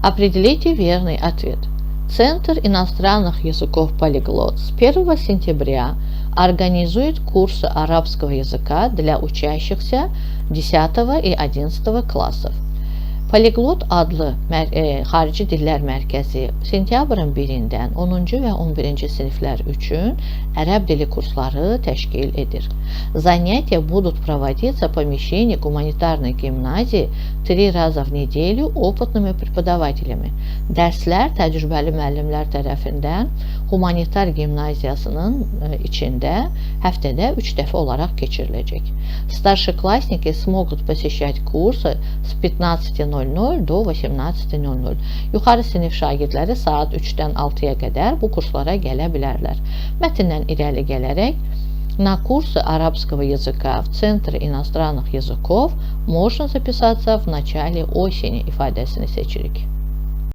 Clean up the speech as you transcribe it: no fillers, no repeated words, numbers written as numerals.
Определите верный ответ. Центр иностранных языков «Полиглот» с 1 сентября организует курсы арабского языка для учащихся 10 и 11 классов. Poliglot adlı Xarici Dillər Mərkəzi sentyabrın 1-dən 10-cu və 11-ci siniflər üçün ərəb dili kursları təşkil edir. Занятия будут проводиться в помещении гуманитарной гимназии 3 раза в неделю опытными преподавателями. Dərslər təcrübəli müəllimlər tərəfindən humanitar gimnaziyasının içində həftədə 3 dəfə olaraq keçiriləcək. Старшеклассники смогут посещать курсы с 15:00 до 18:00. Yuxarı sinif şagirdləri saat 3-dən 6-ya qədər bu kurslara gələ bilərlər. Mətndən irəli gələrək на курсы арабского языка в Центре иностранных языков можно записаться в начале осени ifadəsini seçirik.